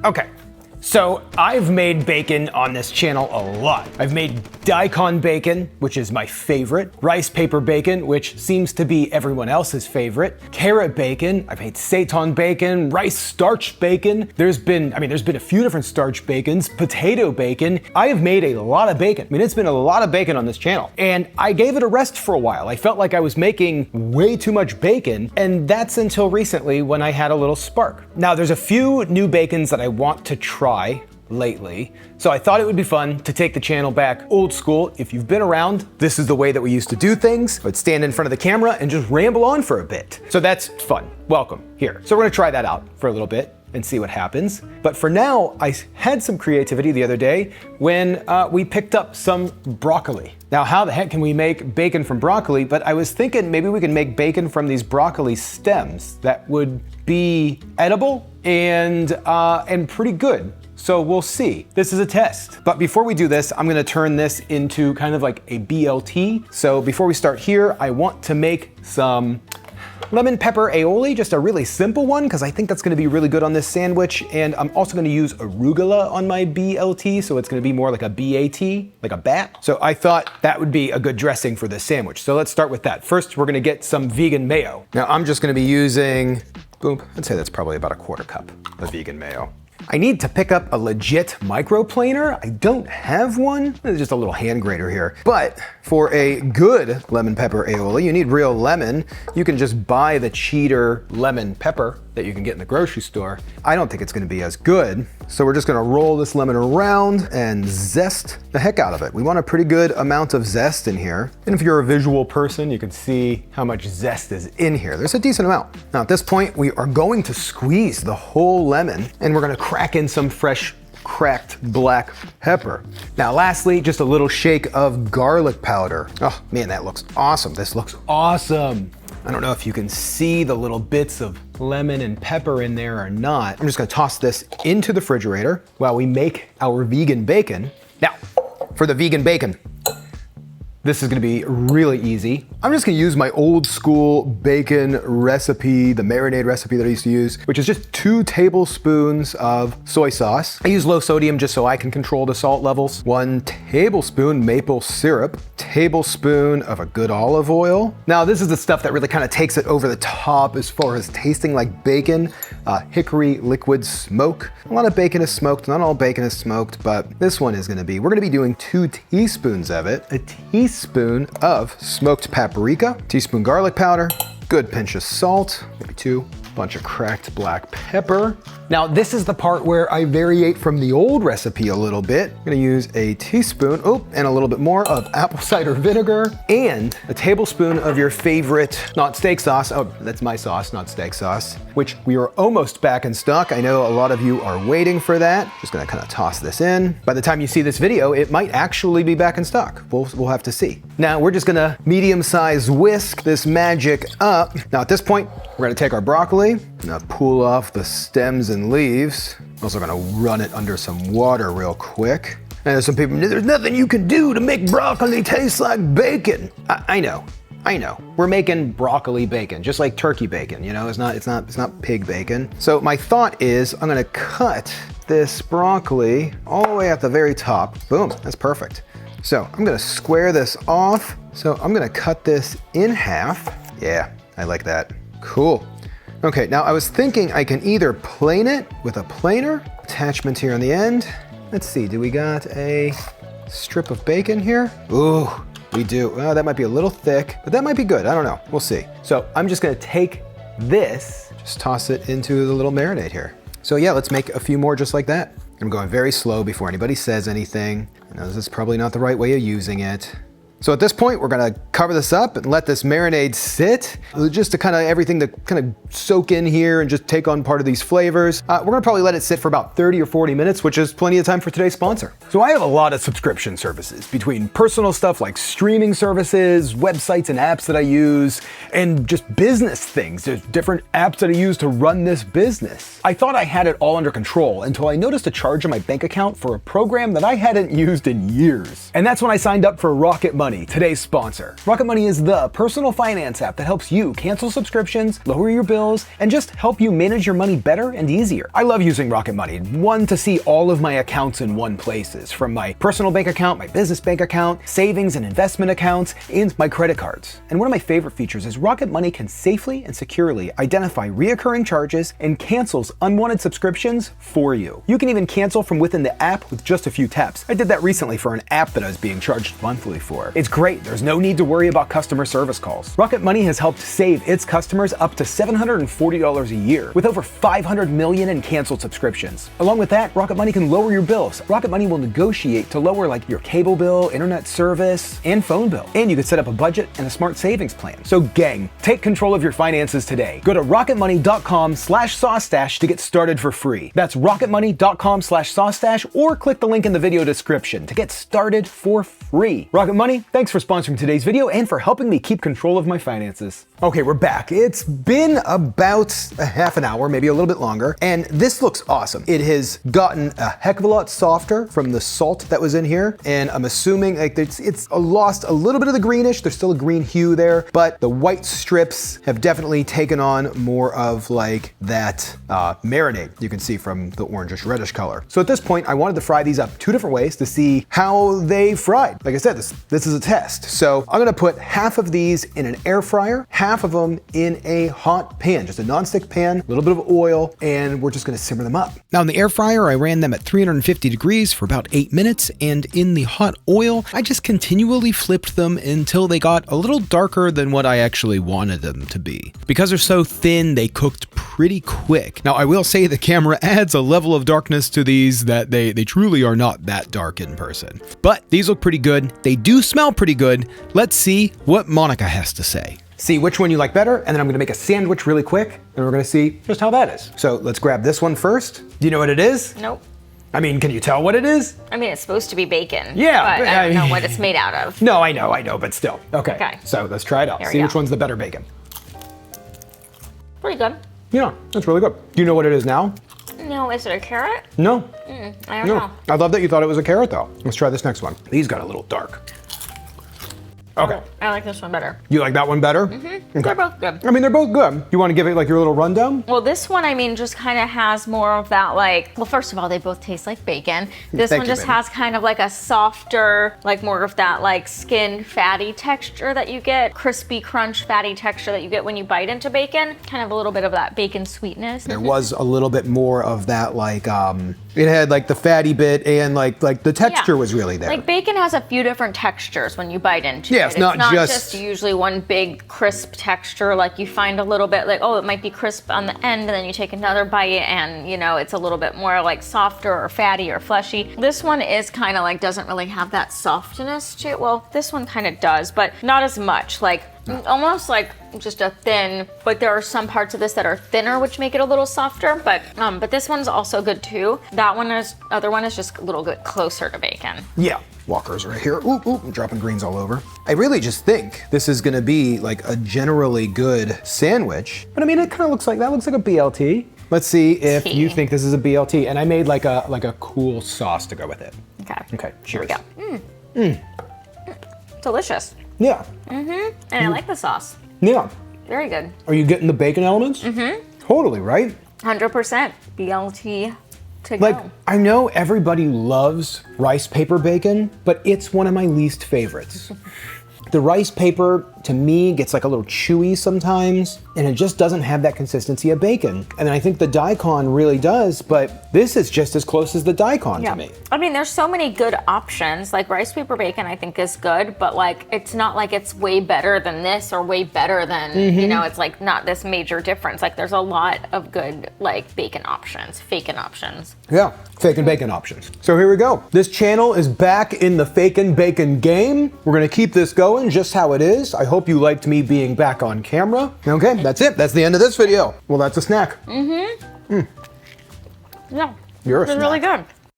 Okay. So I've made bacon on this channel a lot. I've made daikon bacon, which is my favorite, rice paper bacon, which seems to be everyone else's favorite, carrot bacon, I've made seitan bacon, rice starch bacon. There's been a few different starch bacons, potato bacon. I have made a lot of bacon. I mean, it's been a lot of bacon on this channel. And I gave it a rest for a while. I felt like I was making way too much bacon, and that's until recently when I had a little spark. Now, there's a few new bacons that I want to try lately. So I thought it would be fun to take the channel back old school. If you've been around, this is the way that we used to do things. I'd stand in front of the camera and just ramble on for a bit. So that's fun. Welcome here. So we're gonna try that out for a little bit and see what happens. But for now, I had some creativity the other day when we picked up some broccoli. Now, how the heck can we make bacon from broccoli? But I was thinking maybe we can make bacon from these broccoli stems that would be edible and pretty good. So we'll see. This is a test. But before we do this, I'm gonna turn this into kind of like a BLT. So before we start here, I want to make some lemon pepper aioli, just a really simple one, because I think that's gonna be really good on this sandwich. And I'm also gonna use arugula on my BLT, so it's gonna be more like a BAT, like a bat. So I thought that would be a good dressing for this sandwich. So let's start with that. First, we're gonna get some vegan mayo. Now I'm just gonna be using, I'd say that's probably about a quarter cup of vegan mayo. I need to pick up a legit microplaner. I don't have one. There's just a little hand grater here. But for a good lemon pepper aioli, you need real lemon. You can just buy the cheater lemon pepper that you can get in the grocery store. I don't think it's gonna be as good. So we're just gonna roll this lemon around and zest the heck out of it. We want a pretty good amount of zest in here. And if you're a visual person, you can see how much zest is in here. There's a decent amount. Now at this point, we are going to squeeze the whole lemon and we're gonna crack in some fresh cracked black pepper. Now lastly, just a little shake of garlic powder. Oh man, that looks awesome. This looks awesome. I don't know if you can see the little bits of lemon and pepper in there or not. I'm just gonna toss this into the refrigerator while we make our vegan bacon. Now, for the vegan bacon, this is gonna be really easy. I'm just gonna use my old school bacon recipe, the marinade recipe that I used to use, which is just 2 tablespoons of soy sauce. I use low sodium just so I can control the salt levels. 1 tablespoon maple syrup, tablespoon of a good olive oil. Now this is the stuff that really kind of takes it over the top as far as tasting like bacon. Hickory liquid smoke. A lot of bacon is smoked, not all bacon is smoked, but this one is gonna be, we're gonna be doing 2 teaspoons of it, a teaspoon of smoked paprika, teaspoon garlic powder, good pinch of salt, maybe 2, bunch of cracked black pepper. Now this is the part where I variate from the old recipe a little bit. I'm gonna use a teaspoon, and a little bit more of apple cider vinegar, and a tablespoon of your favorite, not steak sauce, oh, that's my sauce, not steak sauce, which we are almost back in stock. I know a lot of you are waiting for that. Just gonna kind of toss this in. By the time you see this video, it might actually be back in stock. We'll have to see. Now we're just gonna medium-size whisk this magic up. Now at this point, we're gonna take our broccoli, now pull off the stems and leaves. Also gonna run it under some water real quick. And there's some people, there's nothing you can do to make broccoli taste like bacon. I know. We're making broccoli bacon, just like turkey bacon, you know, it's not pig bacon. So my thought is I'm gonna cut this broccoli all the way at the very top. Boom, that's perfect. So I'm gonna square this off. So I'm gonna cut this in half. Yeah, I like that. Cool. Okay, now I was thinking I can either plane it with a planer, attachment here on the end. Let's see, do we got a strip of bacon here? Ooh, we do. Oh, that might be a little thick, but that might be good. I don't know, we'll see. So I'm just gonna take this, just toss it into the little marinade here. So yeah, let's make a few more just like that. I'm going very slow before anybody says anything. I know this is probably not the right way of using it. So at this point, we're gonna cover this up and let this marinade sit, just to kind of everything to kind of soak in here and just take on part of these flavors. We're gonna probably let it sit for about 30 or 40 minutes, which is plenty of time for today's sponsor. So I have a lot of subscription services, between personal stuff like streaming services, websites and apps that I use, and just business things. There's different apps that I use to run this business. I thought I had it all under control until I noticed a charge in my bank account for a program that I hadn't used in years. And that's when I signed up for Rocket Money, today's sponsor. Rocket Money is the personal finance app that helps you cancel subscriptions, lower your bills, and just help you manage your money better and easier. I love using Rocket Money. One, to see all of my accounts in one place, from my personal bank account, my business bank account, savings and investment accounts, and my credit cards. And one of my favorite features is Rocket Money can safely and securely identify reoccurring charges and cancels unwanted subscriptions for you. You can even cancel from within the app with just a few taps. I did that recently for an app that I was being charged monthly for. It's great. There's no need to worry about customer service calls. Rocket Money has helped save its customers up to $740 a year with over 500 million in canceled subscriptions. Along with that, Rocket Money can lower your bills. Rocket Money will negotiate to lower like your cable bill, internet service, and phone bill. And you can set up a budget and a smart savings plan. So gang, take control of your finances today. Go to rocketmoney.com/Saucestache to get started for free. That's rocketmoney.com/Saucestache, or click the link in the video description to get started for free. Rocket Money, thanks for sponsoring today's video and for helping me keep control of my finances. Okay, we're back. It's been about a half an hour, maybe a little bit longer, and this looks awesome. It has gotten a heck of a lot softer from the salt that was in here, and I'm assuming like it's lost a little bit of the greenish. There's still a green hue there, but the white strips have definitely taken on more of like that marinade you can see from the orangish reddish color. So at this point, I wanted to fry these up 2 different ways to see how they fried. Like I said, this is a test. So I'm gonna put half of these in an air fryer, half of them in a hot pan, just a nonstick pan, a little bit of oil, and we're just gonna simmer them up. Now in the air fryer, I ran them at 350 degrees for about 8 minutes, and in the hot oil, I just continually flipped them until they got a little darker than what I actually wanted them to be. Because they're so thin, they cooked pretty quick. Now I will say the camera adds a level of darkness to these that they truly are not that dark in person. But these look pretty good. They do smell pretty good. Let's see what Monica has to say. See which one you like better, and then I'm gonna make a sandwich really quick, and we're gonna see just how that is. So let's grab this one first. Do you know what it is? Nope. I mean, can you tell what it is? I mean, it's supposed to be bacon. Yeah. But I don't know what it's made out of. No, I know, but still. Okay. So let's try it out. Here we See go. which one's the better bacon. Pretty good. Yeah, that's really good. Do you know what it is now? No, is it a carrot? No. I don't know. I love that you thought it was a carrot though. Let's try this next one. These got a little dark. Okay. I like this one better. You like that one better? Mm-hmm. Okay. They're both good. I mean, they're both good. You want to give it like your little rundown? Well, this one, I mean, just kind of has more of that like, well, first of all, they both taste like bacon. This Thank one you, just baby. has kind of like a softer, like more of that like skin fatty texture that you get, crispy crunch fatty texture that you get when you bite into bacon. Kind of a little bit of that bacon sweetness. There was a little bit more of that like, it had like the fatty bit and like the texture was really there. Like bacon has a few different textures when you bite into Yeah, it. it's not just usually one big crisp texture. Like you find a little bit like, oh, it might be crisp on the end, and then you take another bite and you know, it's a little bit more like softer or fatty or fleshy. This one is kind of like, doesn't really have that softness to it. Well, this one kind of does, but not as much. Like almost like just a thin, but there are some parts of this that are thinner, which make it a little softer. But this one's also good too. Other one is just a little bit closer to bacon. Yeah. Walker's right here. Ooh, I'm dropping greens all over. I really just think this is gonna be like a generally good sandwich. But I mean, it kind of looks like, that looks like a BLT. Let's see if you think this is a BLT. And I made like a cool sauce to go with it. Okay, cheers. Here we go. Delicious. Yeah. And I like the sauce. Yeah. Very good. Are you getting the bacon elements? Totally, right? 100% BLT to Like, go. I know everybody loves rice paper bacon, but it's one of my least favorites. The rice paper, to me, gets like a little chewy sometimes, and it just doesn't have that consistency of bacon. And I think the daikon really does, but this is just as close as the daikon to me. I mean, there's so many good options. Like rice paper bacon, I think is good, but like, it's not like it's way better than this or way better than, you know, it's like not this major difference. Like there's a lot of good like bacon options, fakin' options. Yeah, fake and bacon options. So here we go. This channel is back in the fake and bacon game. We're gonna keep this going just how it is. I hope you liked me being back on camera. Okay, that's it. That's the end of this video. Well, that's a snack. Yeah, You're a it's snack. really good.